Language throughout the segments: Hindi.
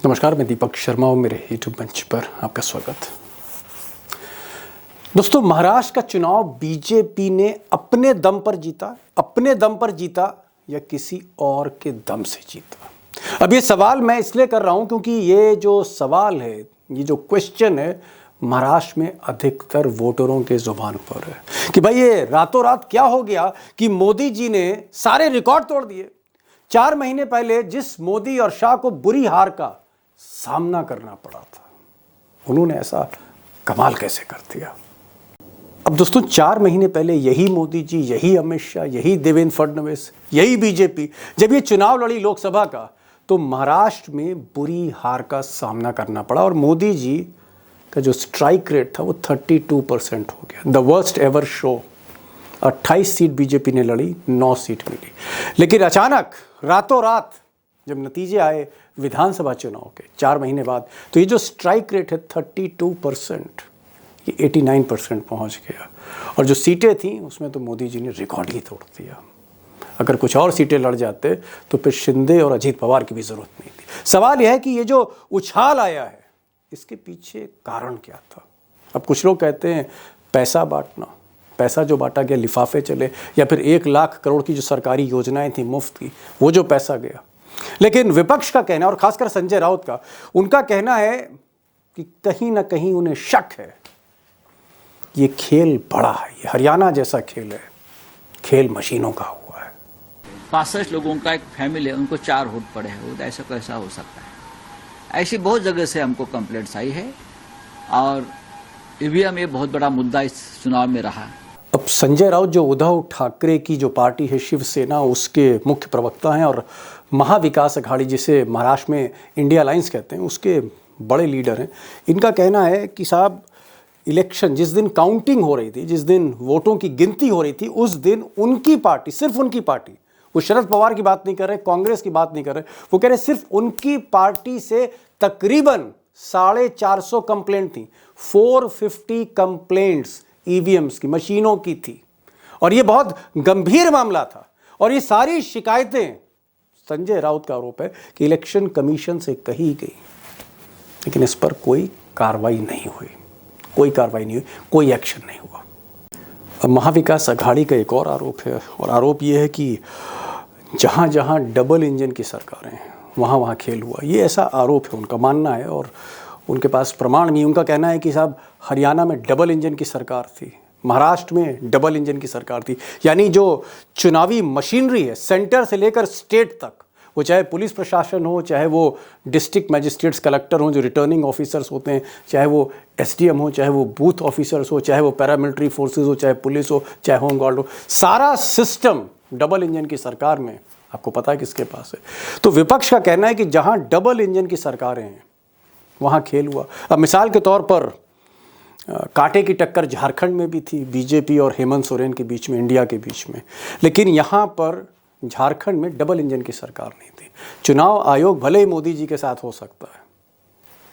नमस्कार, मैं दीपक शर्मा और मेरे यूट्यूब मंच पर आपका स्वागत। दोस्तों, महाराष्ट्र का चुनाव बीजेपी ने अपने दम पर जीता या किसी और के दम से जीता? अब ये सवाल मैं इसलिए कर रहा हूं क्योंकि ये जो सवाल है, ये जो क्वेश्चन है, महाराष्ट्र में अधिकतर वोटरों के जुबान पर है कि भाई ये रातों रात क्या हो गया कि मोदी जी ने सारे रिकॉर्ड तोड़ दिए। 4 महीने पहले जिस मोदी और शाह को बुरी हार का सामना करना पड़ा था, उन्होंने ऐसा कमाल कैसे कर दिया? अब दोस्तों, 4 महीने पहले यही मोदी जी, यही अमित शाह, यही देवेंद्र फडणवीस, यही बीजेपी जब ये चुनाव लड़ी लोकसभा का, तो महाराष्ट्र में बुरी हार का सामना करना पड़ा और मोदी जी का जो स्ट्राइक रेट था वो 32% हो गया, the worst ever show. 28 seat BJP ने लड़ी, 9 सीट मिली। लेकिन अचानक रातों रात जब नतीजे आए विधानसभा चुनाव के 4 महीने बाद, तो ये जो स्ट्राइक रेट है 32%, ये 89% पहुंच गया। और जो सीटें थी उसमें तो मोदी जी ने रिकॉर्ड ही तोड़ दिया। अगर कुछ और सीटें लड़ जाते तो फिर शिंदे और अजीत पवार की भी जरूरत नहीं थी। सवाल यह है कि ये जो उछाल आया है, इसके पीछे कारण क्या था? अब कुछ लोग कहते हैं पैसा बांटना, पैसा जो बांटा गया, लिफाफे चले, या फिर 1 लाख करोड़ की जो सरकारी योजनाएं थी मुफ्त की, वो जो पैसा गया। लेकिन विपक्ष का कहना, और खासकर संजय राउत का, उनका कहना है कि कहीं ना कहीं उन्हें शक है ये खेल बड़ा है, ये हरियाणा जैसा खेल है, खेल मशीनों का हुआ है। 65 लोगों का एक फैमिली है, उनको 4 वोट पड़े हैं, तो ऐसा कैसा हो सकता है? ऐसी बहुत जगह से हमको कंप्लेंट्स आई है और ईवीएम ये बहुत बड़ा मुद्दा इस चुनाव में रहा। अब संजय राउत जो उद्धव ठाकरे की जो पार्टी है शिवसेना, उसके मुख्य प्रवक्ता हैं और महाविकास अघाड़ी, जिसे महाराष्ट्र में इंडिया अलायंस कहते हैं, उसके बड़े लीडर हैं। इनका कहना है कि साहब, इलेक्शन जिस दिन काउंटिंग हो रही थी, जिस दिन वोटों की गिनती हो रही थी, उस दिन उनकी पार्टी, सिर्फ उनकी पार्टी, वो शरद पवार की बात नहीं कर रहे, कांग्रेस की बात नहीं कर रहे, वो कह रहे सिर्फ उनकी पार्टी से तकरीबन 450 कंप्लेंट थी। 450 कंप्लेंट्स ईवीएम्स की, मशीनों की थी, और ये बहुत गंभीर मामला था। और ये सारी शिकायतें, संजय राउत का आरोप है कि इलेक्शन कमीशन से कही गई, लेकिन इस पर कोई कार्रवाई नहीं हुई, कोई एक्शन नहीं हुआ। अब महाविकास अघाड़ी का एक और आरोप है, और आरोप यह है कि जहां जहां डबल इंजन की सरकारें हैं, वहां वहां खेल हुआ। ये ऐसा आरोप है, उनका मानना है, और उनके पास प्रमाण नहीं। उनका कहना है कि साहब, हरियाणा में डबल इंजन की सरकार थी, महाराष्ट्र में डबल इंजन की सरकार थी। यानी जो चुनावी मशीनरी है, सेंटर से लेकर स्टेट तक, वो चाहे पुलिस प्रशासन हो, चाहे वो डिस्ट्रिक्ट मजिस्ट्रेट्स, कलेक्टर हो, जो रिटर्निंग ऑफिसर्स होते हैं, चाहे वो एसडीएम हो, चाहे वो बूथ ऑफिसर्स हो, चाहे वो पैरामिलिट्री फोर्सेस हो, चाहे पुलिस हो, चाहे होम गार्ड हो, सारा सिस्टम डबल इंजन की सरकार में आपको पता है किसके पास है। तो विपक्ष का कहना है कि जहां डबल इंजन की सरकारें हैं वहां खेल हुआ। अब मिसाल के तौर पर कांटे की टक्कर झारखंड में भी थी, बीजेपी और हेमंत सोरेन के बीच में, इंडिया के बीच में। लेकिन यहाँ पर झारखंड में डबल इंजन की सरकार नहीं थी। चुनाव आयोग भले ही मोदी जी के साथ हो सकता है,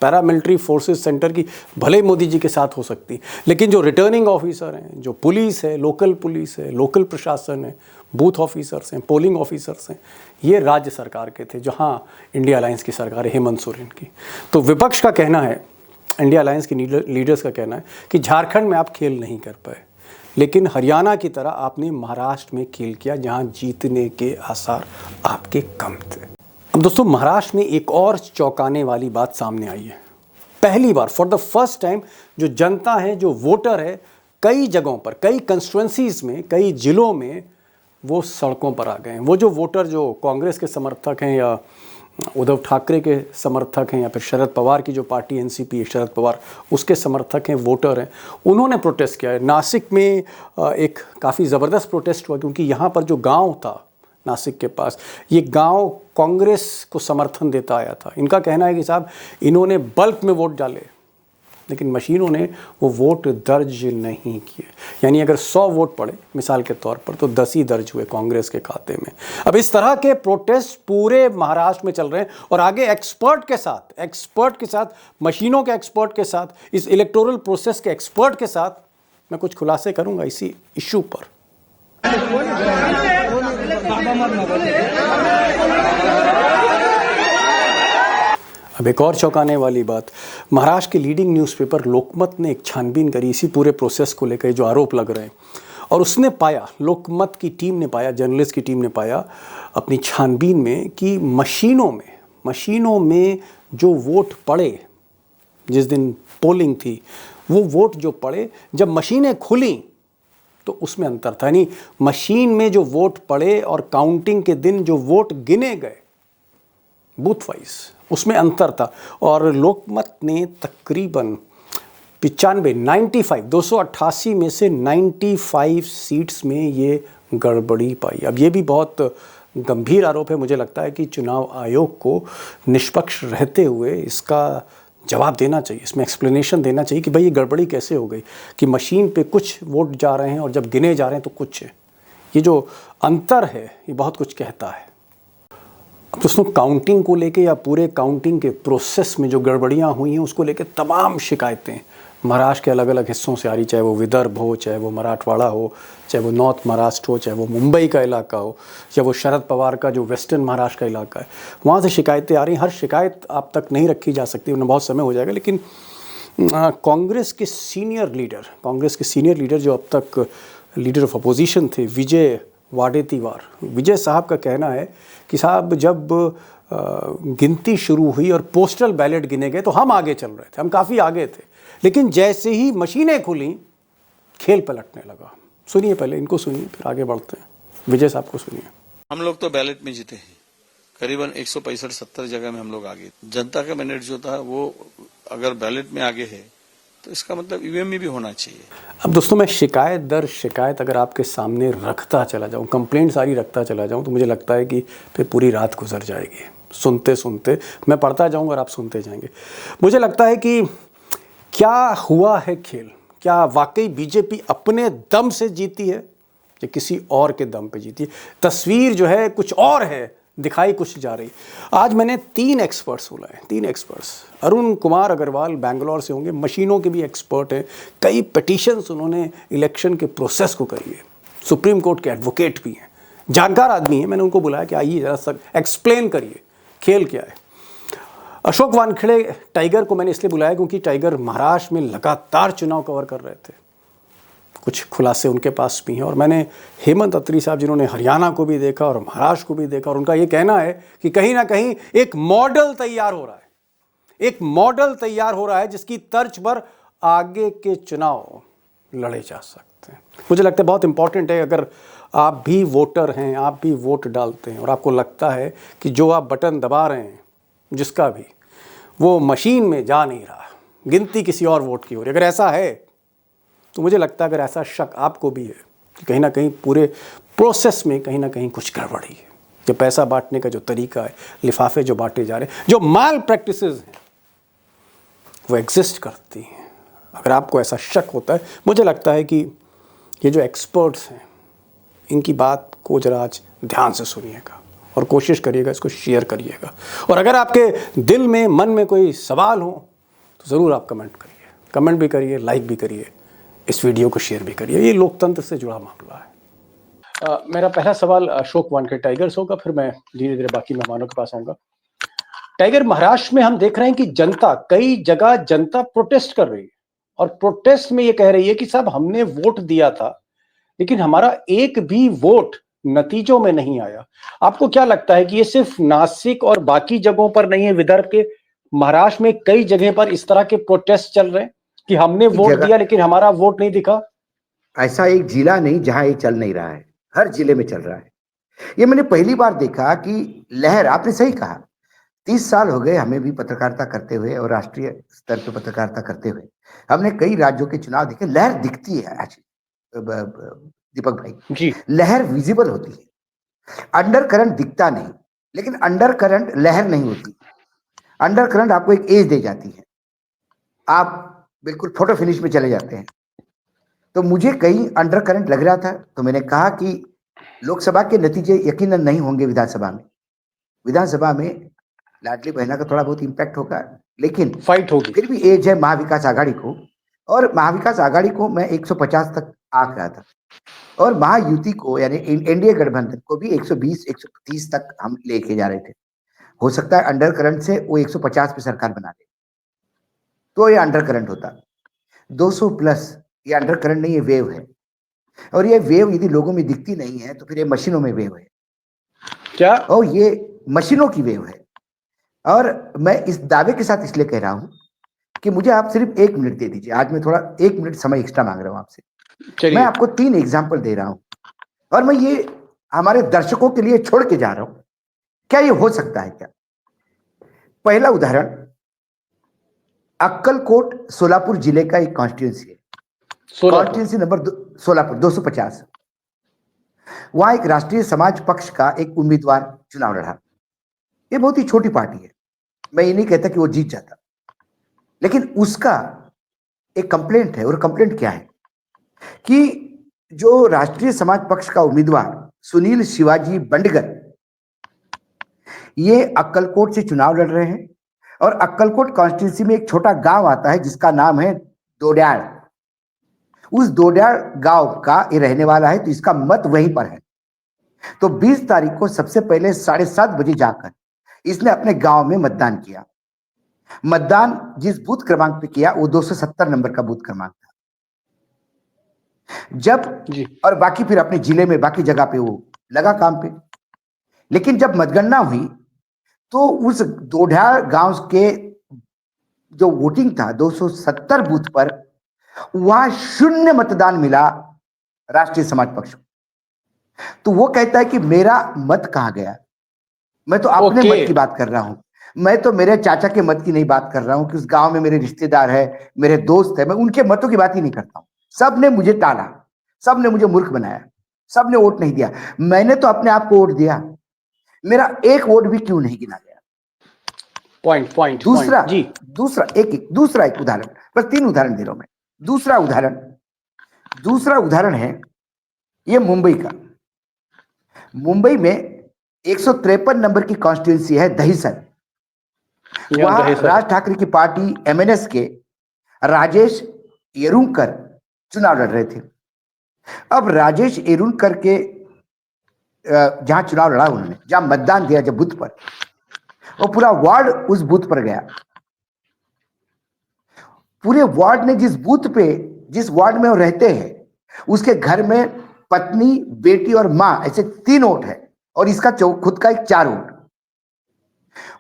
पैरामिलिट्री फोर्सेस सेंटर की भले ही मोदी जी के साथ हो सकती, लेकिन जो रिटर्निंग ऑफिसर हैं, जो पुलिस है, लोकल प्रशासन है, बूथ ऑफिसर्स हैं, पोलिंग ऑफिसर्स हैं, ये राज्य सरकार के थे, जहाँ इंडिया अलायंस की सरकार है, हेमंत सोरेन की। तो विपक्ष का कहना है, इंडिया अलायंस के लीडर्स का कहना है कि झारखंड में आप खेल नहीं कर पाए, लेकिन हरियाणा की तरह आपने महाराष्ट्र में खेल किया, जहां जीतने के आसार आपके कम थे। अब दोस्तों, महाराष्ट्र में एक और चौंकाने वाली बात सामने आई है। पहली बार, फॉर द फर्स्ट टाइम, जो जनता है, जो वोटर है, कई जगहों पर, कई कंस्टिट्यूएंसीज में, कई जिलों में वो सड़कों पर आ गए हैं। वो जो वोटर जो कांग्रेस के समर्थक हैं, या उद्धव ठाकरे के समर्थक हैं, या फिर शरद पवार की जो पार्टी एनसीपी, शरद पवार, उसके समर्थक हैं, वोटर हैं, उन्होंने प्रोटेस्ट किया है। नासिक में एक काफ़ी ज़बरदस्त प्रोटेस्ट हुआ, क्योंकि यहाँ पर जो गांव था नासिक के पास, ये गांव कांग्रेस को समर्थन देता आया था। इनका कहना है कि साहब, इन्होंने बल्क में वोट डाले, लेकिन मशीनों ने वो वोट दर्ज नहीं किए। यानी अगर 100 वोट पड़े मिसाल के तौर पर, तो 10 ही दर्ज हुए कांग्रेस के खाते में। अब इस तरह के प्रोटेस्ट पूरे महाराष्ट्र में चल रहे हैं, और आगे एक्सपर्ट के साथ, मशीनों के एक्सपर्ट के साथ, इस इलेक्टोरल प्रोसेस के एक्सपर्ट के साथ मैं कुछ खुलासे करूंगा इसी इशू पर। अब एक और चौंकाने वाली बात, महाराष्ट्र के लीडिंग न्यूज़पेपर लोकमत ने एक छानबीन करी इसी पूरे प्रोसेस को लेकर जो आरोप लग रहे हैं, और उसने पाया, लोकमत की टीम ने पाया, जर्नलिस्ट की टीम ने पाया अपनी छानबीन में कि मशीनों में जो वोट पड़े, जिस दिन पोलिंग थी, वो वोट जो पड़े जब मशीनें खुली तो उसमें अंतर था। यानी मशीन में जो वोट पड़े और काउंटिंग के दिन जो वोट गिने गए बूथ वाइज, उसमें अंतर था। और लोकमत ने तकरीबन 95 288 में से 95 सीट्स में ये गड़बड़ी पाई। अब ये भी बहुत गंभीर आरोप है। मुझे लगता है कि चुनाव आयोग को निष्पक्ष रहते हुए इसका जवाब देना चाहिए, इसमें एक्सप्लेनेशन देना चाहिए कि भाई ये गड़बड़ी कैसे हो गई कि मशीन पे कुछ वोट जा रहे हैं और जब गिने जा रहे हैं तो कुछ है। ये जो अंतर है ये बहुत कुछ कहता है। अब दोस्तों, काउंटिंग को लेके या पूरे काउंटिंग के प्रोसेस में जो गड़बड़ियां हुई हैं उसको लेके तमाम शिकायतें महाराष्ट्र के अलग अलग हिस्सों से आ रही, चाहे वो विदर्भ हो, चाहे वो मराठवाड़ा हो, चाहे वो नॉर्थ महाराष्ट्र हो, चाहे वो मुंबई का इलाका हो, चाहे वो शरद पवार का जो वेस्टर्न महाराष्ट्र का इलाका है, वहाँ से शिकायतें आ रही। हर शिकायत आप तक नहीं रखी जा सकती, उन्हें बहुत समय हो जाएगा। लेकिन कांग्रेस के सीनियर लीडर जो अब तक लीडर ऑफ अपोजिशन थे, विजय वाडेतीवार, विजय साहब का कहना है कि साहब जब गिनती शुरू हुई और पोस्टल बैलेट गिने गए तो हम आगे चल रहे थे, हम काफ़ी आगे थे, लेकिन जैसे ही मशीनें खुली खेल पलटने लगा। सुनिए, पहले इनको सुनिए, फिर आगे बढ़ते हैं। विजय साहब को सुनिए। हम लोग तो बैलेट में जीते हैं, करीबन 165-70 जगह में हम लोग आगे। जनता का मैंडेट जो था वो अगर बैलेट में आगे है तो इसका मतलब ईवीएम में भी होना चाहिए। अब दोस्तों, मैं शिकायत दर शिकायत अगर आपके सामने रखता चला जाऊं, कंप्लेंट सारी रखता चला जाऊं, तो मुझे लगता है कि फिर पूरी रात गुजर जाएगी। सुनते सुनते मैं पढ़ता जाऊंगा और आप सुनते जाएंगे। मुझे लगता है कि क्या हुआ है खेल, क्या वाकई बीजेपी अपने दम से जीती है या किसी और के दम पे जीती है? तस्वीर जो है कुछ और है, दिखाई कुछ जा रही। आज मैंने 3 एक्सपर्ट्स बुलाए, 3 एक्सपर्ट्स। अरुण कुमार अग्रवाल बैंगलोर से होंगे, मशीनों के भी एक्सपर्ट हैं, कई पिटीशंस उन्होंने इलेक्शन के प्रोसेस को करी है, सुप्रीम कोर्ट के एडवोकेट भी हैं, जानकार आदमी हैं। मैंने उनको बुलाया कि आइए जरा सा एक्सप्लेन करिए खेल क्या है। अशोक वानखेड़े टाइगर को मैंने इसलिए बुलाया क्योंकि टाइगर महाराष्ट्र में लगातार चुनाव कवर कर रहे थे, कुछ खुलासे उनके पास भी हैं। और मैंने हेमंत अत्री साहब, जिन्होंने हरियाणा को भी देखा और महाराष्ट्र को भी देखा, और उनका ये कहना है कि कहीं ना कहीं एक मॉडल तैयार हो रहा है, एक मॉडल तैयार हो रहा है जिसकी तर्ज पर आगे के चुनाव लड़े जा सकते हैं। मुझे लगता है बहुत इंपॉर्टेंट है, अगर आप भी वोटर हैं, आप भी वोट डालते हैं और आपको लगता है कि जो आप बटन दबा रहे हैं जिसका भी, वो मशीन में जा नहीं रहा, गिनती किसी और वोट की हो रही, अगर ऐसा है तो मुझे लगता है, अगर ऐसा शक आपको भी है कि कहीं ना कहीं पूरे प्रोसेस में कहीं ना कहीं कुछ गड़बड़ी है, जो पैसा बांटने का जो तरीका है, लिफाफे जो बांटे जा रहे हैं, जो माल प्रैक्टिसेस हैं वो एग्जिस्ट करती हैं, अगर आपको ऐसा शक होता है, मुझे लगता है कि ये जो एक्सपर्ट्स हैं इनकी बात को जरा आज ध्यान से सुनिएगा और कोशिश करिएगा, इसको शेयर करिएगा। और अगर आपके दिल में, मन में कोई सवाल हो तो ज़रूर आप कमेंट भी करिए, लाइक भी करिए, इस वीडियो को शेयर भी करिए। ये लोकतंत्र से जुड़ा मामला है। मेरा पहला सवाल अशोक वानखेड़े टाइगर से होगा, फिर मैं धीरे धीरे बाकी मेहमानों के पास आऊँगा। टाइगर, महाराष्ट्र में हम देख रहे हैं कि जनता, कई जगह जनता प्रोटेस्ट कर रही है और प्रोटेस्ट में ये कह रही है कि साहब हमने वोट दिया था लेकिन हमारा एक भी वोट नतीजों में नहीं आया। आपको क्या लगता है कि ये सिर्फ नासिक और बाकी जगहों पर नहीं है, विदर्भ के, महाराष्ट्र में कई जगह पर इस तरह के प्रोटेस्ट चल रहे हैं कि हमने वोट दिया लेकिन हमारा वोट नहीं दिखा? ऐसा एक जिला नहीं जहां ये चल नहीं रहा है, हर जिले में चल रहा है। ये मैंने पहली बार देखा कि लहर, आपने सही कहा, 30 साल हो गए हमें भी पत्रकारिता करते हुए और राष्ट्रीय स्तर पर पत्रकारिता करते हुए। हमने कई राज्यों के चुनाव देखे, लहर दिखती है आज दीपक भाई जी, लहर विजिबल होती है, अंडर करंट दिखता नहीं, लेकिन अंडर करंट लहर नहीं होती। अंडर करंट आपको एक एज दे जाती है, आप बिल्कुल फोटो फिनिश में चले जाते हैं। तो मुझे कहीं अंडर करंट लग रहा था, तो मैंने कहा कि लोकसभा के नतीजे यकीनन नहीं होंगे विधानसभा में लाडली बहना का थोड़ा बहुत इंपैक्ट होगा, लेकिन फाइट होगी। फिर भी एज है महाविकास आघाड़ी को, और महाविकास आघाड़ी को मैं 150 तक आ गया था, और महायुति को यानी एनडीए गठबंधन को भी 120-130 तक हम लेके जा रहे थे। हो सकता है अंडर करंट से वो 150 पे सरकार बना दे, तो ये अंडर करंट होता। 200 प्लस ये अंडर करंट नहीं, ये वेव है। और ये वेव यदि लोगों में दिखती नहीं है तो फिर ये मशीनों में वेव है, क्या और ये मशीनों की वेव है। और मैं इस दावे के साथ इसलिए कह रहा हूं कि मुझे आप सिर्फ 1 मिनट दे दीजिए, आज मैं थोड़ा 1 मिनट समय एक्स्ट्रा मांग रहा हूं आपसे। मैं चलिए आपको 3 एग्जाम्पल दे रहा हूं और मैं ये हमारे दर्शकों के लिए छोड़ के जा रहा हूं, क्या ये हो सकता है क्या? पहला उदाहरण, अक्कलकोट सोलापुर जिले का एक कॉन्स्टिट्यूंसी है, कॉन्स्टिट्यूंसी नंबर सोलापुर 250। वहां एक राष्ट्रीय समाज पक्ष का एक उम्मीदवार चुनाव लड़ा। ये बहुत ही छोटी पार्टी है, मैं ये नहीं कहता कि वो जीत जाता, लेकिन उसका एक कंप्लेंट है। और कंप्लेंट क्या है कि जो राष्ट्रीय समाज पक्ष का उम्मीदवार सुनील शिवाजी बंडगर, ये अक्कलकोट से चुनाव लड़ रहे हैं। और अक्कलकोट कॉन्स्टिट्यूंसी में एक छोटा गांव आता है जिसका नाम है दोड्याल। उस दोड्याल गांव का ये रहने वाला है, तो इसका मत वहीं पर है। तो 20 तारीख को सबसे पहले 7:30 बजे जाकर इसने अपने गांव में मतदान किया। मतदान जिस बूथ क्रमांक पे किया वो 270 नंबर का बूथ क्रमांक था। जब जी और बाकी फिर अपने जिले में बाकी जगह पे वो लगा काम पे। लेकिन जब मतगणना हुई तो उस दोड्याल गांव के जो वोटिंग था 270 बूथ पर, वहां 0 मतदान मिला राष्ट्रीय समाज पक्ष को। तो वो कहता है कि मेरा मत कहां गया? मैं तो अपने मत की बात कर रहा हूं, मैं तो मेरे चाचा के मत की नहीं बात कर रहा हूं कि उस गांव में मेरे रिश्तेदार है, मेरे दोस्त है, मैं उनके मतों की बात ही नहीं करता हूं। सब ने मुझे टाला, सब ने मुझे मूर्ख बनाया, सब ने वोट नहीं दिया। मैंने तो अपने आप को वोट दिया, मेरा एक वोट भी क्यों नहीं गिना गया? पॉइंट दूसरा जी दूसरा एक उदाहरण, बस 3 उदाहरण दे रहा हूं मैं। दूसरा उदाहरण है ये मुंबई का। मुंबई में 153 नंबर की कॉन्स्टिट्यूंसी है दहीसर। वहां राज ठाकरे की पार्टी एमएनएस के राजेश येरुंकर चुनाव लड़ रहे थे। अब राजेश येरुंकर के जहां चुनाव लड़ा उन्होंने, जहां मतदान दिया जब बूथ पर, वो पूरा वार्ड उस बूथ पर गया। पूरे वार्ड ने जिस वार्ड में वो रहते हैं, उसके घर में पत्नी, बेटी और मां, ऐसे 3 वोट है, और इसका खुद का एक 4 वोट।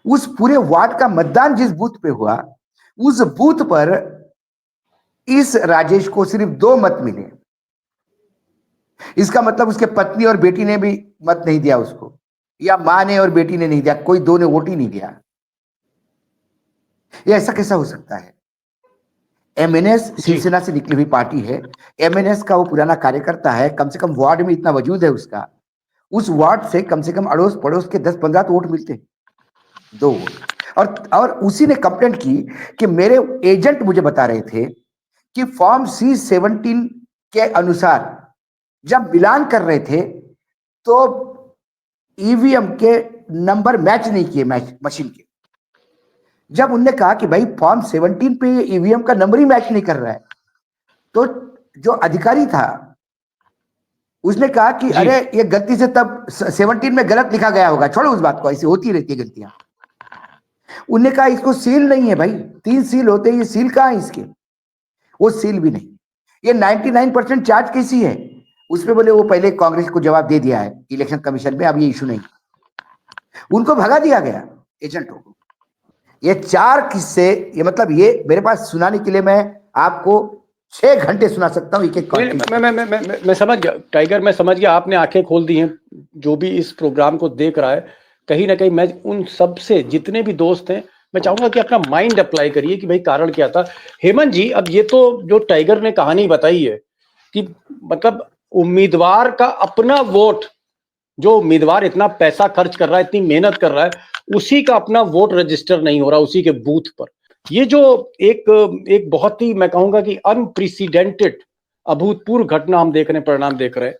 उस पूरे वार्ड का मतदान जिस बूथ पे हुआ, उस बूथ पर इस राजेश को सिर्फ 2 मत मिले। इसका मतलब उसके पत्नी और बेटी ने भी मत नहीं दिया उसको, या मां ने और बेटी ने नहीं दिया, कोई 2 ने वोट ही नहीं दिया। ये ऐसा कैसा हो सकता है? एमएनएस शिवसेना से निकली हुई पार्टी है, एमएनएस का वो पुराना कार्यकर्ता है, कम से कम वार्ड में इतना वजूद है उसका, उस वार्ड से कम से कम अड़ोस पड़ोस के 10-15 तो वोट मिलते हैं, 2 वोट। और उसी ने कंप्लेंट की कि मेरे एजेंट मुझे बता रहे थे कि फॉर्म C-17 के अनुसार जब मिलान कर रहे थे तो ईवीएम के नंबर मैच नहीं किए मशीन के। जब उनने कहा कि भाई फॉर्म 17 पे ईवीएम का नंबर ही मैच नहीं कर रहा है, तो जो अधिकारी था उसने कहा कि अरे ये गलती से तब 17 में गलत लिखा गया होगा, छोड़ो उस बात को, ऐसी होती रहती है गलतियां। उनने कहा इसको सील नहीं है भाई, 3 सील होते हैं, ये सील कहां है इसके? वो सील भी नहीं। ये 99% चार्ज कैसी है? उसमें बोले वो पहले कांग्रेस को जवाब दे दिया है इलेक्शन कमीशन में, अब ये इशू नहीं। उनको भगा दिया गया एजेंटों को। ये 4 किस्से, ये मतलब ये मेरे पास सुनाने के लिए मैं आपको 6 घंटे सुना सकता हूँ एक मैं समझ गया टाइगर, मैं समझ गया, आपने आंखें खोल दी हैं। जो भी इस प्रोग्राम को देख रहा है, कहीं ना कहीं मैं उन सब से जितने भी दोस्त हैं, मैं चाहूंगा कि अपना माइंड अप्लाई करिए कि भाई कारण क्या था। हेमंत जी, अब ये तो जो टाइगर ने कहानी बताई है कि मतलब उम्मीदवार का अपना वोट, जो उम्मीदवार इतना पैसा खर्च कर रहा है, इतनी मेहनत कर रहा है, उसी का अपना वोट रजिस्टर नहीं हो रहा उसी के बूथ पर। ये जो एक बहुत ही, मैं कहूंगा कि अनप्रेसिडेंटेड, अभूतपूर्व घटना हम परिणाम देख रहे हैं।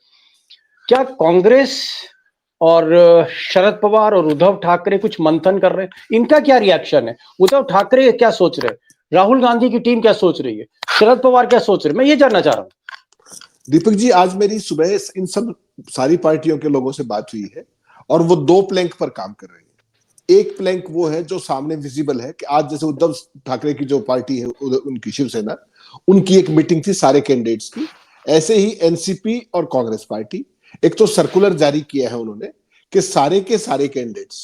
क्या कांग्रेस और शरद पवार और उद्धव ठाकरे कुछ मंथन कर रहे हैं? इनका क्या रिएक्शन है? उद्धव ठाकरे क्या सोच रहे हैं? राहुल गांधी की टीम क्या सोच रही है? शरद पवार क्या सोच रहे हैं? मैं ये जानना चाह रहा हूं। दीपक जी, आज मेरी सुबह इन सब सारी पार्टियों के लोगों से बात हुई है और वो 2 प्लैंक पर काम कर रहे हैं। एक प्लैंक वो है जो सामने विजिबल है कि आज जैसे उद्धव ठाकरे की जो पार्टी है उनकी शिवसेना, उनकी एक मीटिंग थी सारे कैंडिडेट्स की। ऐसे ही एनसीपी और कांग्रेस पार्टी एक तो सर्कुलर जारी किया है उन्होंने कि सारे के सारे कैंडिडेट्स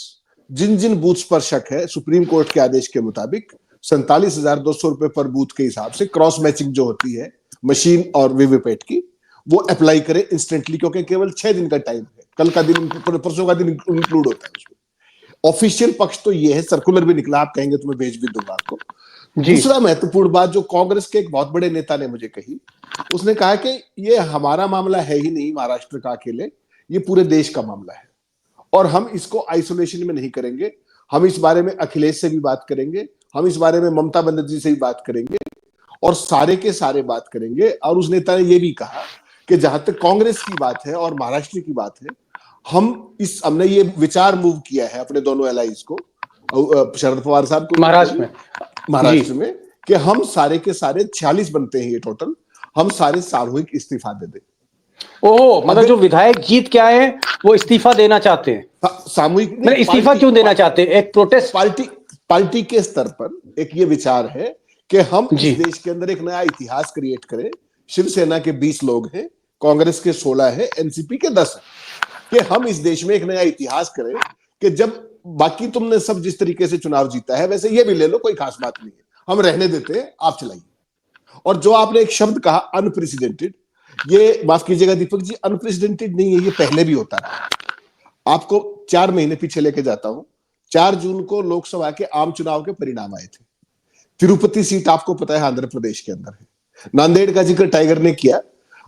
जिन जिन बूथ्स पर शक है सुप्रीम कोर्ट के आदेश के मुताबिक 47,200 रुपए पर बूथ के हिसाब से क्रॉस मैचिंग जो होती है मशीन और वीवीपैट की, वो अप्लाई करें इंस्टेंटली, क्योंकि केवल 6 दिन का टाइम है, कल का दिन परसों का दिन इंक्लूड होता है उसमें। ऑफिशियल पक्ष तो ये है, सर्कुलर भी निकला, आप कहेंगे तो मैं भेज भी दूंगा आपको। दूसरा महत्वपूर्ण बात जो कांग्रेस के एक बहुत बड़े नेता ने मुझे कही, उसने कहा कि ये हमारा मामला है ही नहीं महाराष्ट्र का अकेले, ये पूरे देश का मामला है और हम इसको आइसोलेशन में नहीं करेंगे। हम इस बारे में अखिलेश से भी बात करेंगे, हम इस बारे में ममता बनर्जी से भी बात करेंगे और सारे के सारे बात करेंगे। और उस नेता ने यह भी कहा कि जहां तक कांग्रेस की बात है और महाराष्ट्र की बात है, हमने ये विचार मूव किया है अपने दोनों एलाइज को, शरद पवार साहब को महाराष्ट्र में कि हम सारे के सारे 46 बनते हैं ये टोटल, हम सारे सामूहिक इस्तीफा दे दें। ओह, मतलब जो विधायक जीत के आए हैं वो इस्तीफा देना चाहते हैं। सामूहिक मतलब इस्तीफा क्यों देना चाहते हैं? एक प्रोटेस्ट पार्टी के स्तर पर एक ये विचार है कि हम इस देश के अंदर एक नया इतिहास क्रिएट करें। शिवसेना के 20 लोग हैं, कांग्रेस के 16 है, एनसीपी के 10 है, कि हम इस देश में एक नया इतिहास करें कि जब बाकी तुमने सब जिस तरीके से चुनाव जीता है वैसे ये भी ले लो, कोई खास बात नहीं है, हम रहने देते हैं, आप चलाइए। और जो आपने एक शब्द कहा अनप्रेसिडेंटेड, ये माफ कीजिएगा दीपक जी, अनप्रेसिडेंटेड नहीं है, ये पहले भी होता रहा। आपको 4 महीने पीछे लेके जाता हूं। 4 जून को लोकसभा के आम चुनाव के परिणाम आए थे। तिरुपति सीट आपको पता है आंध्र प्रदेश के अंदर है। नांदेड़ का जिक्र टाइगर ने किया।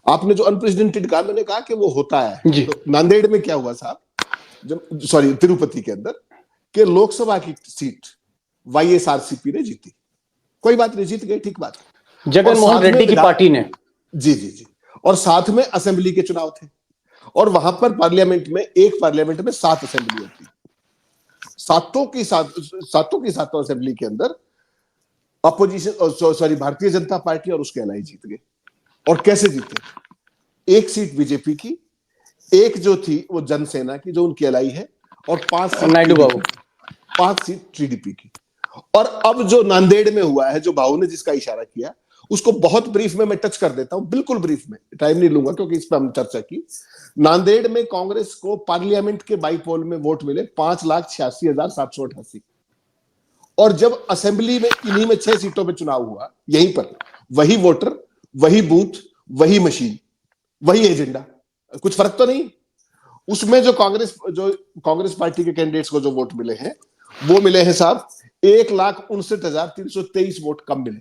आपने जो अनप्रेसिडेंटेड कहा, मैंने कहा कि वो होता है। तो नांदेड़ में क्या हुआ साहब, जब तिरुपति के अंदर के लोकसभा की सीट वाईएसआरसीपी ने जीती। कोई बात नहीं, जीत गए, ठीक बात। जगनमोहन रेड्डी की पार्टी ने। जी। और साथ में असेंबली के चुनाव थे और वहां पर पार्लियामेंट में, एक पार्लियामेंट में 7 असेंबली होती, सातों की सातों असेंबली के अंदर अपोजिशन भारतीय जनता पार्टी और उसके एलाई जीत गए। और कैसे जीते? 1 सीट बीजेपी की, एक जो थी वो जनसेना की जो उनकी एलाई है, और 5 सीट नायडू बाबू, 5 सीट टीडीपी की। और अब जो नांदेड़ में हुआ है, जो भाऊ ने जिसका इशारा किया, उसको बहुत ब्रीफ में मैं टच कर देता हूं, बिल्कुल ब्रीफ में, टाइम नहीं लूंगा क्योंकि इस पर हम चर्चा की। नांदेड़ में कांग्रेस को पार्लियामेंट के बाईपोल में वोट मिले 5,86,788, और जब असेंबली में इन्हीं में 6 सीटों पर चुनाव हुआ, यहीं पर वही वोटर, वही बूथ, वही मशीन, वही एजेंडा, कुछ फर्क तो नहीं। उसमें जो कांग्रेस पार्टी के कैंडिडेट्स को जो वोट मिले हैं, वो मिले हैं साहब 1,59,323 वोट कम मिले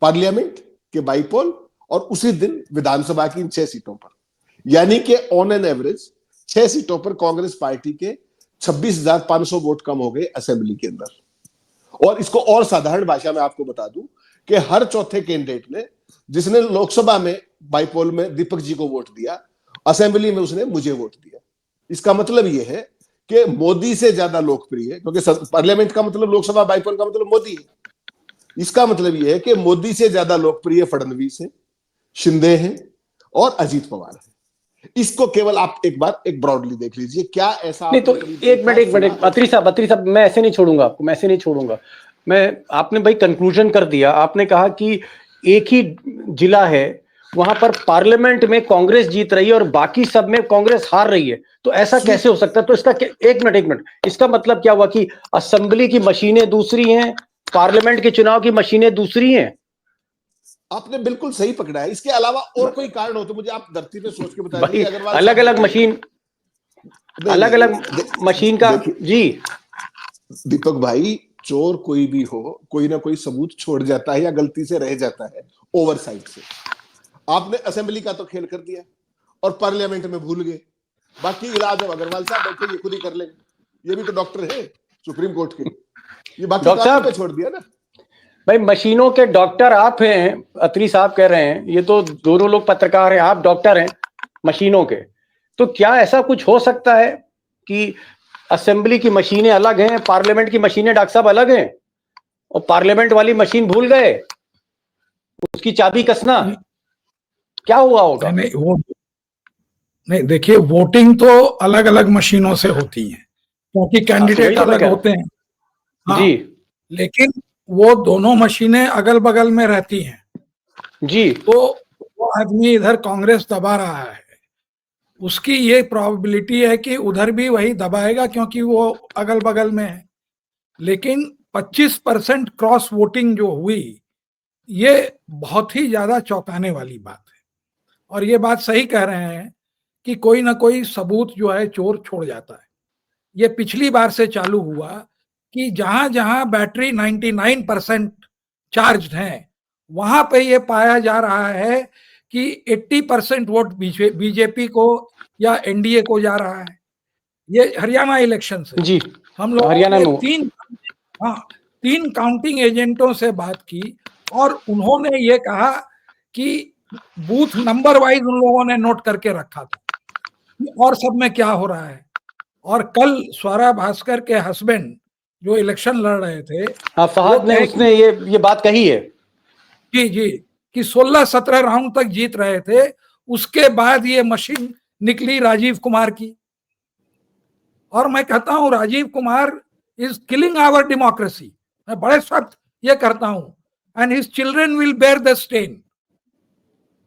पार्लियामेंट के बाईपोल और उसी दिन विधानसभा की इन 6 सीटों पर। यानी कि ऑन एन एवरेज 6 सीटों पर कांग्रेस पार्टी के 26,500 वोट कम हो गए असेंबली के अंदर। और इसको और साधारण भाषा में आपको बता दूं कि हर चौथे कैंडिडेट ने, जिसने लोकसभा में बाईपोल में दीपक जी को वोट दिया, असेंबली में उसने मुझे वोट दिया। इसका मतलब यह है कि मोदी से ज्यादा लोकप्रिय, क्योंकि पार्लियामेंट का मतलब लोकसभा, बाईपोल का मतलब मोदी है, इसका मतलब यह है कि मोदी से ज्यादा लोकप्रिय फडणवीस है, शिंदे हैं और अजीत पवार है। इसको केवल आप एक बार एक ब्रॉडली देख लीजिए, क्या ऐसा नहीं। तो एक मिनट अत्री साहब, मैं ऐसे नहीं छोड़ूंगा आपको, मैं ऐसे नहीं छोड़ूंगा। आपने भाई कंक्लूजन कर दिया। आपने कहा कि एक ही जिला है, वहां पर पार्लियामेंट में कांग्रेस जीत रही है और बाकी सब में कांग्रेस हार रही है, तो ऐसा कैसे हो सकता है? तो इसका एक मिनट, इसका मतलब क्या हुआ कि असेंबली की मशीनें दूसरी हैं, पार्लियामेंट के चुनाव की मशीनें दूसरी हैं? आपने बिल्कुल सही पकड़ा है। इसके अलावा और कोई कारण हो तो मुझे आप धरती पे सोच के बताइए। अलग अलग मशीन का जी दीपक भाई, चोर कोई भी हो, कोई ना कोई सबूत छोड़ जाता है या गलती से रह जाता है ओवरसाइट से। आपने असेंबली का तो खेल कर दिया और पार्लियामेंट में भूल गए। बाकी इलाज अब अग्रवाल साहब बैठे, ये खुद ही कर लेंगे, ये भी तो डॉक्टर है सुप्रीम कोर्ट के, ये बाकी डॉक्टर पे छोड़ दिया ना भाई। मशीनों के डॉक्टर आप हैं, अत्री साहब कह रहे हैं, ये तो दोनों लोग पत्रकार हैं, आप डॉक्टर हैं मशीनों के। तो क्या ऐसा कुछ हो सकता है कि असेंबली की मशीनें अलग हैं, पार्लियामेंट की मशीनें डॉक्टर साहब अलग हैं, और पार्लियामेंट वाली मशीन भूल गए उसकी चाबी कसना? क्या हुआ होगा? नहीं, देखिए, वोटिंग तो अलग अलग मशीनों से होती है, क्योंकि कैंडिडेट अलग होते हैं। हाँ, जी लेकिन वो दोनों मशीनें अगल बगल में रहती हैं, जी तो वो आदमी इधर कांग्रेस दबा रहा है, उसकी ये प्रोबेबिलिटी है कि उधर भी वही दबाएगा क्योंकि वो अगल बगल में है। लेकिन 25% क्रॉस वोटिंग जो हुई, ये बहुत ही ज्यादा चौंकाने वाली बात है। और ये बात सही कह रहे हैं कि कोई ना कोई सबूत जो है चोर छोड़ जाता है। ये पिछली बार से चालू हुआ कि जहां जहां बैटरी 99% चार्ज हैं, वहां पे ये पाया जा रहा है कि 80% वोट बीजेपी को या एनडीए को जा रहा है। ये हरियाणा इलेक्शन से जी हम लोगों हरियाणा ने में हाँ, 3 काउंटिंग एजेंटों से बात की और उन्होंने ये कहा कि बूथ नंबर वाइज उन लोगों ने नोट करके रखा था और सब में क्या हो रहा है। और कल स्वरा भास्कर के हस्बैंड जो इलेक्शन लड़ रहे थे, हाँ वो फहद ने कहे उसने ये बात कही है। जी जी कि 16-17 राउंड तक जीत रहे थे, उसके बाद ये मशीन निकली राजीव कुमार की। और मैं कहता हूं Rajiv Kumar is killing our democracy, मैं बड़े सख्त ये करता हूं। And his children will bear the stain,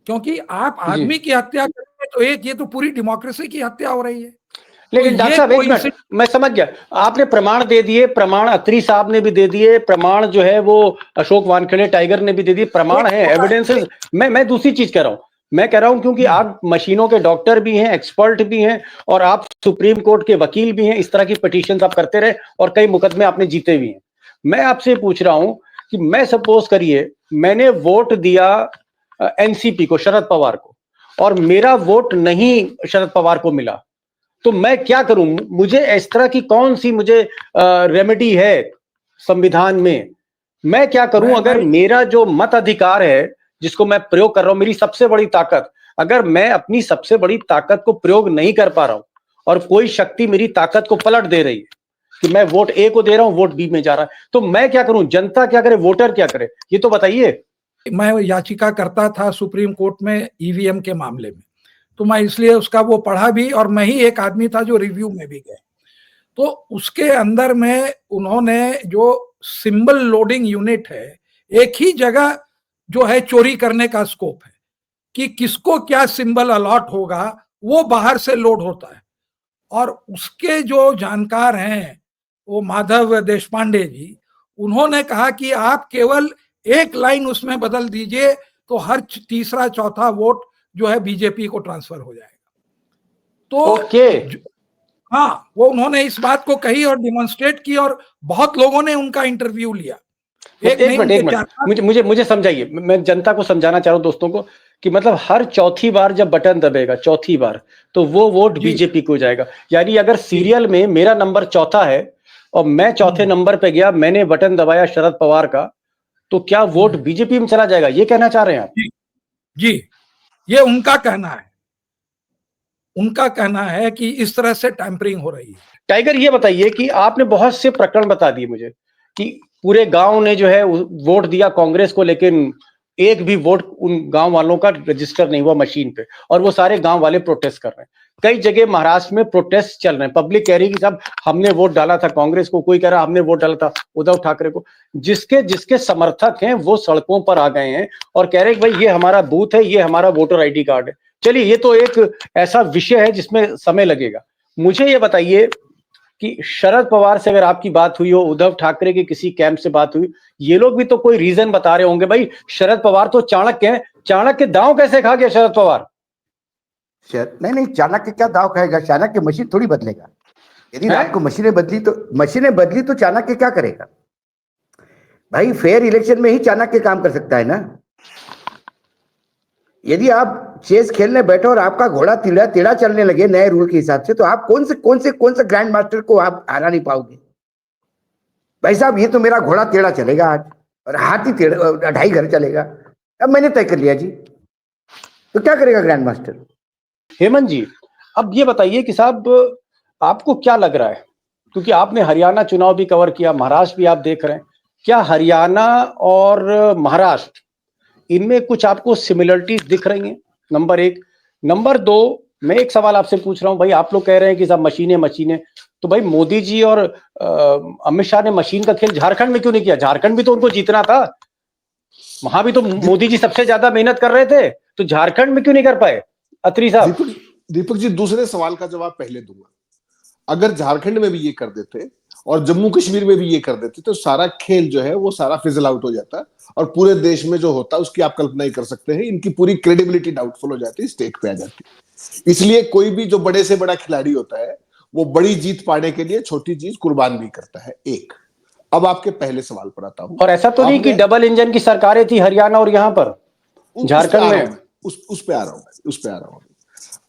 क्योंकि आप जी आदमी की हत्या करेंगे तो एक, ये तो पूरी डेमोक्रेसी की हत्या हो रही है। तो लेकिन डॉक्टर ये साहब एक कोई मिनट, मैं समझ गया, आपने प्रमाण दे दिए, प्रमाण अत्री साहब ने भी दे दिए, प्रमाण जो है वो अशोक वानखेड़े टाइगर ने भी दे दिए, प्रमाण है, एविडेंसेस। मैं दूसरी चीज कह रहा हूं, मैं कह रहा हूं क्योंकि आप मशीनों के डॉक्टर भी हैं, एक्सपर्ट भी हैं, और आप सुप्रीम कोर्ट के वकील भी हैं, इस तरह की पिटीशन आप करते रहे और कई मुकदमे आपने जीते भी हैं। मैं आपसे पूछ रहा हूं कि मैं सपोज करिए मैंने वोट दिया एनसीपी को, शरद पवार को, और मेरा वोट नहीं शरद पवार को मिला, तो मैं क्या करूं? मुझे इस तरह की कौन सी मुझे रेमेडी है संविधान में? मैं क्या करूं अगर मेरा जो मत अधिकार है जिसको मैं प्रयोग कर रहा हूं, मेरी सबसे बड़ी ताकत, अगर मैं अपनी सबसे बड़ी ताकत को प्रयोग नहीं कर पा रहा हूं और कोई शक्ति मेरी ताकत को पलट दे रही है कि मैं वोट ए को दे रहा हूं, वोट बी में जा रहा है, तो मैं क्या करूं? जनता क्या करे, वोटर क्या करे, ये तो बताइए। मैं याचिका करता था सुप्रीम कोर्ट में ईवीएम के मामले में, तो मैं इसलिए उसका वो पढ़ा भी, और मैं ही एक आदमी था जो रिव्यू में भी गए। तो उसके अंदर में उन्होंने जो सिंबल लोडिंग यूनिट है, एक ही जगह जो है चोरी करने का स्कोप है कि किसको क्या सिंबल अलॉट होगा, वो बाहर से लोड होता है। और उसके जो जानकार हैं वो माधव देशपांडे जी, उन्होंने कहा कि आप केवल एक लाइन उसमें बदल दीजिए तो हर तीसरा चौथा वोट जो है बीजेपी को ट्रांसफर हो जाएगा। तो ओके, हाँ, वो उन्होंने इस बात को कही और डिमॉन्स्ट्रेट की, और बहुत लोगों ने उनका इंटरव्यू लिया। एक मिनट मुझे समझाइए, मैं जनता को समझाना चाह रहा हूं दोस्तों को कि मतलब हर चौथी बार जब बटन दबेगा, चौथी बार, तो वो वोट बीजेपी को जाएगा। यानी अगर सीरियल में मेरा नंबर चौथा है और मैं चौथे नंबर पे गया, मैंने बटन दबाया शरद पवार का, तो क्या वोट बीजेपी में चला जाएगा? ये कहना चाह रहे हैं आप? जी, ये उनका कहना है। उनका कहना है कि इस तरह से टैंपरिंग हो रही है। टाइगर, ये बताइए कि आपने बहुत से प्रकरण बता दिए मुझे कि पूरे गांव ने जो है वोट दिया कांग्रेस को, लेकिन एक भी वोट उन गांव वालों का रजिस्टर नहीं हुआ मशीन पे, और वो सारे गांव वाले प्रोटेस्ट कर रहे हैं। कई जगह महाराष्ट्र में प्रोटेस्ट चल रहे हैं, पब्लिक कह रही है कि साहब हमने वोट डाला था कांग्रेस को, कोई कह रहा हमने वोट डाला था उद्धव ठाकरे को। जिसके जिसके समर्थक हैं वो सड़कों पर आ गए हैं और कह रहे हैं कि भाई ये हमारा बूथ है, ये हमारा वोटर आईडी कार्ड है। चलिए, ये तो एक ऐसा विषय है जिसमें समय लगेगा। मुझे ये बताइए कि शरद पवार से अगर आपकी बात हुई हो, उद्धव ठाकरे के किसी कैंप से बात हुई, ये लोग भी तो कोई रीजन बता रहे होंगे, भाई शरद पवार तो चाणक्य हैं, चाणक्य दांव कैसे खा गया शरद पवार? नहीं, चाणक्य क्या दाव खाएगा? चाणक्य मशीन थोड़ी बदलेगा। यदि रात को मशीनें बदली तो चाणक्य क्या करेगा भाई? फेयर इलेक्शन में ही चाणक्य काम कर सकता है ना। यदि आप चेस खेलने बैठे और आपका घोड़ा टेढ़ा चलने लगे नए रूल के हिसाब से, तो आप कौन से ग्रैंड मास्टर को आप हरा नहीं पाओगे भाई साहब? ये तो मेरा घोड़ा टेढ़ा चलेगा आज, और हाथी टेढ़ा 2.5 घर चलेगा। अब मैंने तय कर लिया जी, तो क्या करेगा ग्रैंड मास्टर? हेमंत जी, अब ये बताइए कि साहब आपको क्या लग रहा है, क्योंकि आपने हरियाणा चुनाव भी कवर किया, महाराष्ट्र भी आप देख रहे हैं, क्या हरियाणा और महाराष्ट्र इनमें कुछ आपको सिमिलरिटीज दिख रही हैं? नंबर 1। नंबर 2, मैं एक सवाल आपसे पूछ रहा हूँ भाई, आप लोग कह रहे हैं कि सब मशीनें मशीनें, तो भाई मोदी जी और अमित शाह ने मशीन का खेल झारखंड में क्यों नहीं किया? झारखंड भी तो उनको जीतना था, वहां भी तो मोदी जी सबसे ज्यादा मेहनत कर रहे थे, तो झारखंड में क्यों नहीं कर पाए अत्री साहब? दीपक जी, दूसरे सवाल का जवाब पहले दूंगा। अगर झारखंड में भी ये कर देते और जम्मू कश्मीर में भी ये कर देते तो सारा खेल जो है वो सारा फिजल आउट हो जाता और पूरे देश में जो होता उसकी आप कल्पना ही कर सकते हैं। इनकी पूरी क्रेडिबिलिटी डाउटफुल हो जाती, स्टेक पे आ जाती। इसलिए कोई भी जो बड़े से बड़ा खिलाड़ी होता है वो बड़ी जीत पाने के लिए छोटी चीज कुर्बान भी करता है। एक, अब आपके पहले सवाल पर आता हूं। और ऐसा तो नहीं कि डबल इंजन की सरकारें थी हरियाणा और यहाँ पर झारखंड में? उस पे आ रहा हूं।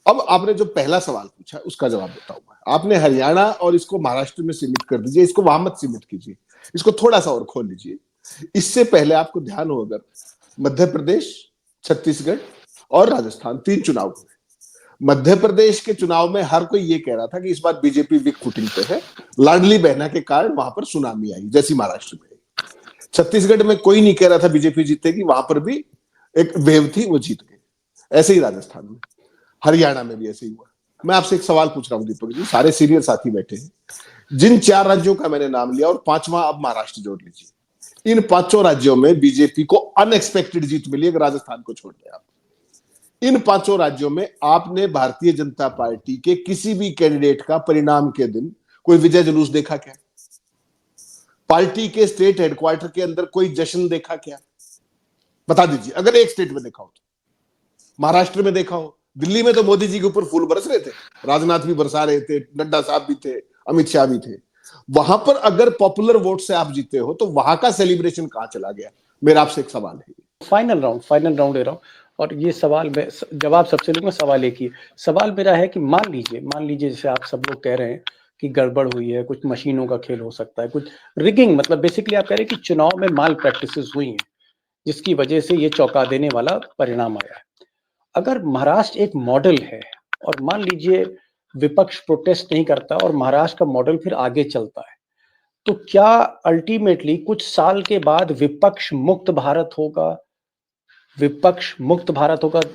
अब आपने जो पहला सवाल पूछा उसका जवाब देता हूं मैं। आपने हरियाणा और इसको महाराष्ट्र में सीमित कर दीजिए, इसको वहां मत सीमित कीजिए, इसको थोड़ा सा और खोल लीजिए। इससे पहले आपको ध्यान हो, अगर मध्य प्रदेश, छत्तीसगढ़ और राजस्थान 3 चुनाव हुए। मध्य प्रदेश के चुनाव में हर कोई ये कह रहा था कि इस बार बीजेपी वीक फुटिंग पे है, लाडली बहना के कारण वहां पर सुनामी आई जैसी महाराष्ट्र में। छत्तीसगढ़ में कोई नहीं कह रहा था बीजेपी जीतेगी, वहां पर भी एक वेव थी, वो जीत गए। ऐसे ही राजस्थान में, हरियाणा में भी ऐसे ही हुआ। मैं आपसे एक सवाल पूछ रहा हूं दीपक जी, सारे सीनियर साथी बैठे हैं। जिन 4 राज्यों का मैंने नाम लिया और 5वां अब महाराष्ट्र जोड़ लीजिए, इन 5 राज्यों में बीजेपी को अनएक्सपेक्टेड जीत मिली, अगर राजस्थान को छोड़ दें आप। इन 5 राज्यों में आपने भारतीय जनता पार्टी के किसी भी कैंडिडेट का परिणाम के दिन कोई विजय जुलूस देखा क्या? पार्टी के स्टेट हेडक्वार्टर के अंदर कोई जश्न देखा क्या? बता दीजिए, अगर एक स्टेट में देखा हो तो। महाराष्ट्र में देखा हो, दिल्ली में तो मोदी जी के ऊपर फूल बरस रहे थे, राजनाथ भी बरसा रहे थे, नड्डा साहब भी थे, अमित शाह भी थे। वहां पर अगर पॉपुलर वोट से आप जीते हो तो वहां का सेलिब्रेशन कहां चला गया? मेरा आपसे एक सवाल है। फाइनल राउंड ले रहा हूँ, और ये सवाल मैं जवाब सबसे लूंगा। सवाल एक ही सवाल मेरा है कि मान लीजिए जैसे आप सब लोग कह रहे हैं कि गड़बड़ हुई है, कुछ मशीनों का खेल हो सकता है, कुछ रिगिंग, मतलब बेसिकली आप कह रहे हैं कि चुनाव में माल प्रैक्टिसेस हुई हैं जिसकी वजह से ये चौंका देने वाला परिणाम आया है। अगर महाराष्ट्र एक मॉडल है और मान लीजिए विपक्ष प्रोटेस्ट नहीं करता और महाराष्ट्र का मॉडल फिर आगे चलता है, तो क्या अल्टीमेटली कुछ साल के बाद विपक्ष मुक्त भारत होगा?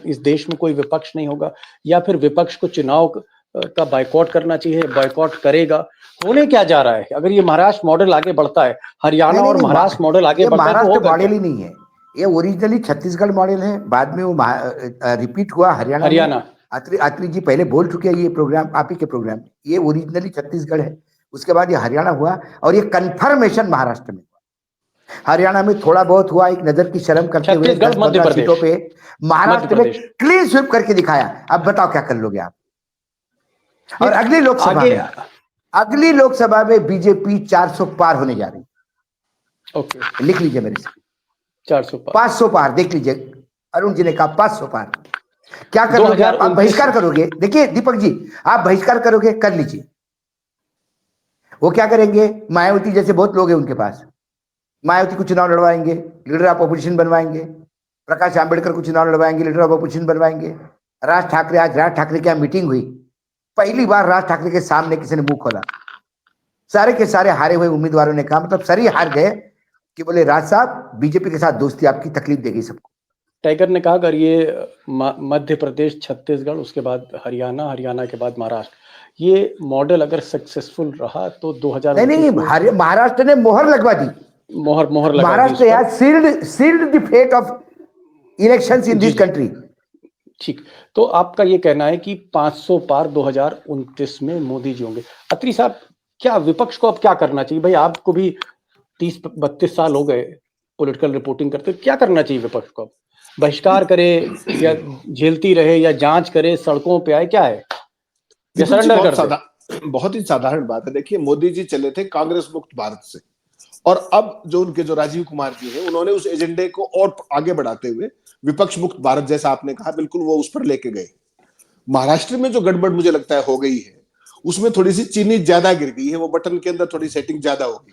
इस देश में कोई विपक्ष नहीं होगा, या फिर विपक्ष को चुनाव का बायकॉट करना चाहिए, बायकॉट करेगा? होने क्या जा रहा है अगर ये महाराष्ट्र मॉडल आगे बढ़ता है, हरियाणा और महाराष्ट्र मॉडल आगे बढ़ता है तो महाराष्ट्र होगा मॉडल क्या? ही नहीं है, ये ओरिजिनली छत्तीसगढ़ मॉडल है, बाद में वो रिपीट हुआ हरियाणा। अत्री जी पहले बोल चुके हैं ये प्रोग्राम, आप ही के प्रोग्राम, ये ओरिजिनली छत्तीसगढ़ है, उसके बाद ये हरियाणा हुआ और ये कन्फर्मेशन महाराष्ट्र में हुआ। हरियाणा में थोड़ा बहुत हुआ, एक नजर की शर्म करते हुए 10-15 सीटों पे। महाराष्ट्र में क्लीन स्वीप करके दिखाया। अब बताओ क्या कर लोगे आप? और अगली लोकसभा में बीजेपी 400 पार होने जा रही है। ओके, लिख लीजिए मेरे से, 400 पार, 500 पार। देख लीजिए, अरुण जी ने कहा 500 पार। क्या कर लोगे आप? बहिष्कार करोगे? देखिए दीपक जी, आप बहिष्कार करोगे, कर लीजिए। वो क्या करेंगे? मायावती जैसे बहुत लोग हैं उनके पास, मायावती को चुनाव लड़वाएंगे, लीडर ऑफ अपोजिशन बनवाएंगे। प्रकाश आंबेडकर को चुनाव लड़वाएंगे, लीडर ऑफ अपोजिशन बनवाएंगे। राज ठाकरे, आज राज ठाकरे की मीटिंग हुई, पहली बार राज ठाकरे के सामने किसी ने मुंह खोला। सारे के सारे हारे हुए उम्मीदवारों ने कहा, मतलब सर ही हार गए कि बोले राज साहब बीजेपी के साथ दोस्ती आपकी तकलीफ देगी सबको। टाइगर ने कहा अगर ये मध्य प्रदेश, छत्तीसगढ़, उसके बाद हरियाणा के बाद महाराष्ट्र, ये मॉडल अगर सक्सेसफुल रहा तो 2000 नहीं, महाराष्ट्र ने मोहर लगवा दी। मोहर लगा दी। Maharashtra has sealed the fate of elections in this country. ठीक, तो आपका ये कहना है कि 500 पार 2029 में मोदी जी होंगे। अत्री साहब, क्या विपक्ष को अब क्या करना चाहिए? भाई आपको भी 30-32 साल हो गए पॉलिटिकल रिपोर्टिंग करते, क्या करना चाहिए विपक्ष को? बहिष्कार करे या झेलती रहे या जांच करे, सड़कों पे आए, क्या है? या सरेंडर कर दे? बहुत ही साधारण बात है। देखिए, मोदी जी चले थे कांग्रेस मुक्त भारत से, और अब जो उनके जो राजीव कुमार जी हैं, उन्होंने उस एजेंडे को और आगे बढ़ाते हुए विपक्ष मुक्त भारत जैसा आपने कहा, बिल्कुल वो उस पर लेके गए। महाराष्ट्र में जो गड़बड़ मुझे लगता है हो गई है, उसमें थोड़ी सी चीनी ज्यादा गिर गई है, वो बटन के अंदर थोड़ी सेटिंग ज्यादा हो गई।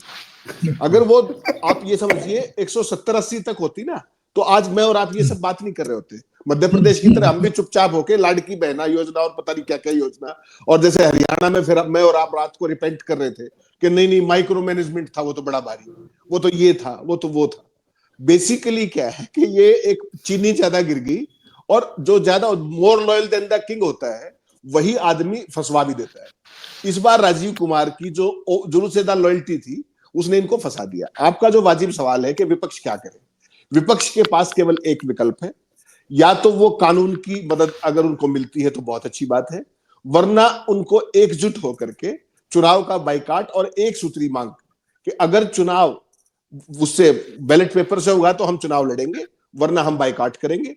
अगर वो आप ये समझिए 170-80 तक होती ना, तो आज मैं और आप ये सब बात नहीं कर रहे होते। मध्य प्रदेश की तरह हम भी चुपचाप होके लाड़की बहना योजना और पता नहीं क्या क्या योजना, और जैसे हरियाणा में फिर मैं और आप रात को रिपेंट कर रहे थे कि नहीं माइक्रो मैनेजमेंट था, वो तो बड़ा भारी, वो तो ये था, वो तो वो था। बेसिकली क्या है कि ये एक चीनी ज्यादा गिर गई, और जो ज्यादा more loyal than the king होता है, वही आदमी फंसवा भी देता है। इस बार राजीव कुमार की जो जुलूसदार लॉयल्टी थी उसने इनको फंसा दिया। आपका जो वाजिब सवाल है कि विपक्ष क्या करे, विपक्ष के पास केवल एक विकल्प है, या तो वो कानून की मदद अगर उनको मिलती है तो बहुत अच्छी बात है, वरना उनको एकजुट होकर के चुनाव का बाइकाट और एक सूत्री मांग कि अगर चुनाव उससे बैलेट पेपर से होगा तो हम चुनाव लड़ेंगे, वरना हम बाइकाट करेंगे।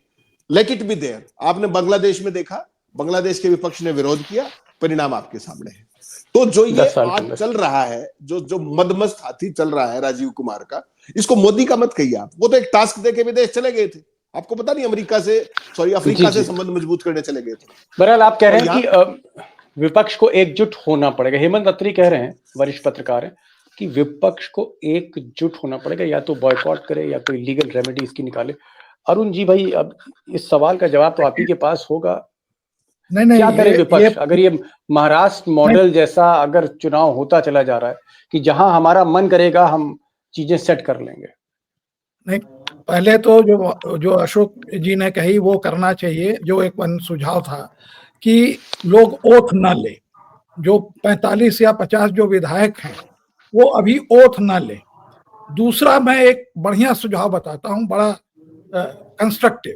Let it be there. आपने बांग्लादेश में देखा, बांग्लादेश के विपक्ष ने विरोध किया, परिणाम आपके सामने है। तो जो ये 10 साल आज कांग्रेस चल रहा है, जो मदमस्त हाथी चल रहा है राजीव कुमार का, इसको मोदी का मत कहिए आप। वो तो एक टास्क देके विदेश चले गए थे, आपको पता नहीं, अफ्रीका जी से जी। संबंध मजबूत करने चले गए थे। बहरहाल आप कह और रहे हैं यहाँ कि विपक्ष को एकजुट होना पड़ेगा। हेमंत अत्री कह रहे हैं, वरिष्ठ पत्रकार हैं, कि विपक्ष को एकजुट होना पड़ेगा, या तो बॉयकॉट करे या कोई लीगल रेमेडी इसकी निकाले। अरुण जी भाई, अब इस सवाल का जवाब तो आप ही के पास होगा। नहीं नहीं, क्या करे ये विपक्ष अगर ये महाराष्ट्र मॉडल जैसा अगर चुनाव होता चला जा रहा है कि जहां हमारा मन करेगा हम चीजें सेट कर लेंगे? नहीं, पहले तो जो अशोक जी ने कही वो करना चाहिए। जो एक सुझाव था कि लोग ओथ न ले, जो 45 या 50 जो विधायक हैं वो अभी ओथ न ले। दूसरा, मैं एक बढ़िया सुझाव बताता हूं, बड़ा कंस्ट्रक्टिव।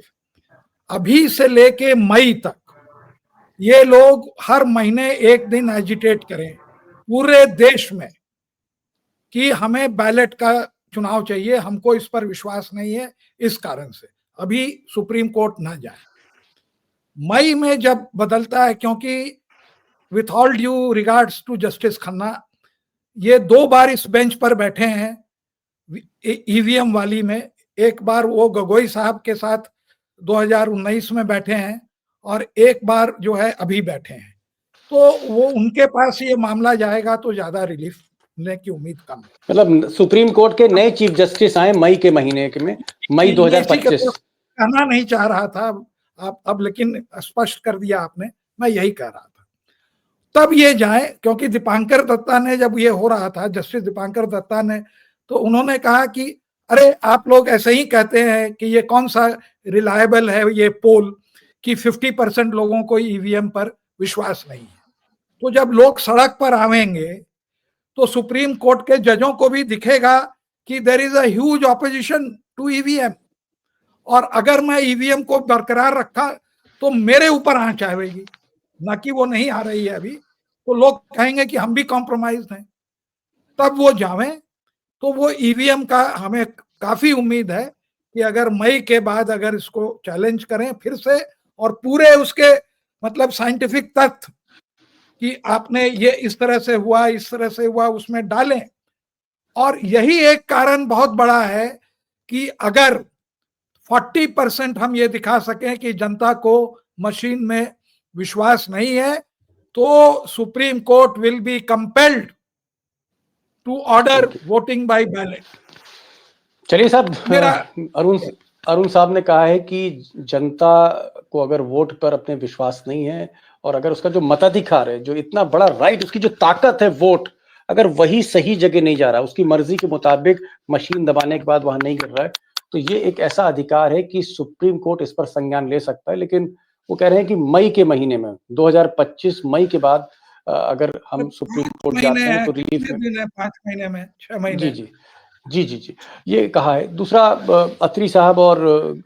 अभी से लेके मई तक ये लोग हर महीने एक दिन एजिटेट करें पूरे देश में कि हमें बैलेट का चुनाव चाहिए, हमको इस पर विश्वास नहीं है, इस कारण से अभी सुप्रीम कोर्ट ना जाए। मई में जब बदलता है, क्योंकि with all due regards to justice Khanna, ये 2 बार इस बेंच पर बैठे हैं ईवीएम वाली में। एक बार वो गगोई साहब के साथ 2019 में बैठे हैं और एक बार जो है अभी बैठे हैं। तो वो उनके पास ये मामला जाएगा तो ज्यादा रिलीफ मिलने की उम्मीद कम है। मतलब सुप्रीम कोर्ट के नए चीफ जस्टिस आए मई के महीने में, मई ये इसी का 2025। कहना नहीं चाह रहा था आप, अब लेकिन स्पष्ट कर दिया आपने, मैं यही कह रहा था। तब ये जाए, क्योंकि दीपांकर दत्ता ने जब ये हो रहा था, जस्टिस दीपांकर दत्ता ने, तो उन्होंने कहा कि अरे आप लोग ऐसे ही कहते हैं कि ये कौन सा रिलायबल है ये पोल कि 50% लोगों को ईवीएम पर विश्वास नहीं है। तो जब लोग सड़क पर आवेंगे तो सुप्रीम कोर्ट के जजों को भी दिखेगा कि there is a huge opposition to EVM, और अगर मैं ईवीएम को बरकरार रखा तो मेरे ऊपर आंच आएगी, ना कि वो नहीं आ रही है अभी, तो लोग कहेंगे कि हम भी कॉम्प्रोमाइज हैं। तब वो जावें। तो वो ईवीएम का हमें काफी उम्मीद है कि अगर मई के बाद अगर इसको चैलेंज करें फिर से, और पूरे उसके मतलब साइंटिफिक तथ्य कि आपने ये इस तरह से हुआ, इस तरह से हुआ, उसमें डालें। और यही एक कारण बहुत बड़ा है कि अगर 40% हम ये दिखा सकें कि जनता को मशीन में विश्वास नहीं है, तो supreme court will be compelled to order voting by ballot. चलिए साहब, मेरा अरुण साहब ने कहा है कि जनता को अगर वोट पर अपने विश्वास नहीं है, और अगर उसका जो मताधिकार है, जो इतना बड़ा राइट, उसकी जो ताकत है वोट, अगर वही सही जगह नहीं जा रहा, उसकी मर्जी के मुताबिक मशीन दबाने के बाद वहां नहीं गिर रहा है, तो ये एक ऐसा अधिकार है कि सुप्रीम कोर्ट इस पर संज्ञान ले सकता है। लेकिन वो कह रहे हैं कि मई के महीने में 2025 मई के बाद अगर हम सुप्रीम कोर्ट जाते हैं तो रिलीफ में 5 महीने में 6 महीने जी जी जी जी जी ये कहा है। दूसरा, अत्री साहब और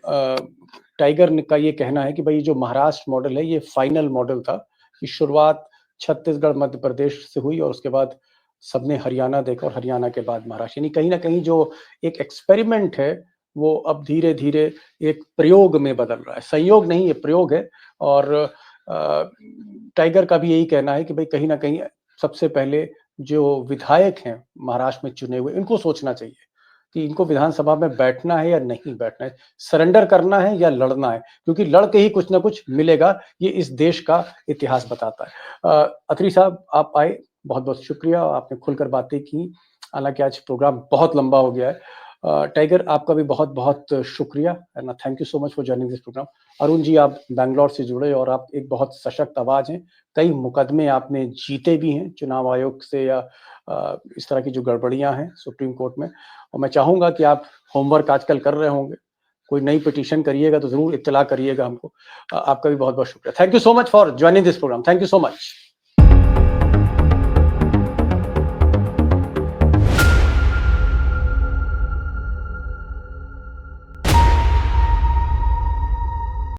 टाइगर का ये कहना है कि भाई जो महाराष्ट्र मॉडल है ये फाइनल मॉडल था, कि शुरुआत छत्तीसगढ़ मध्य प्रदेश से हुई और उसके बाद सबने हरियाणा देखा और हरियाणा के बाद महाराष्ट्र, यानी कहीं ना कहीं जो एक एक्सपेरिमेंट है वो अब धीरे धीरे एक प्रयोग में बदल रहा है। संयोग नहीं, ये प्रयोग है। और टाइगर का भी यही कहना है कि भाई कहीं ना कहीं सबसे पहले जो विधायक हैं महाराष्ट्र में चुने हुए, इनको सोचना चाहिए कि इनको विधानसभा में बैठना है या नहीं बैठना है, सरेंडर करना है या लड़ना है, क्योंकि लड़ के ही कुछ ना कुछ मिलेगा, ये इस देश का इतिहास बताता है। अत्री साहब, आप आए, बहुत बहुत शुक्रिया, आपने खुलकर बातें की, हालांकि आज प्रोग्राम बहुत लंबा हो गया है। टाइगर, आपका भी बहुत बहुत शुक्रिया and thank you so much for joining this program. Arun ji, आप बैंगलोर से जुड़े और आप एक बहुत सशक्त आवाज हैं, कई मुकदमे आपने जीते भी हैं चुनाव आयोग से या इस तरह की जो गड़बड़ियां हैं सुप्रीम कोर्ट में, और मैं चाहूंगा कि आप होमवर्क आजकल कर रहे होंगे, कोई नई पिटीशन करिएगा तो जरूर इत्तला करिएगा हमको। आपका भी बहुत बहुत शुक्रिया। Thank you so much for joining this programme. Thank you so much.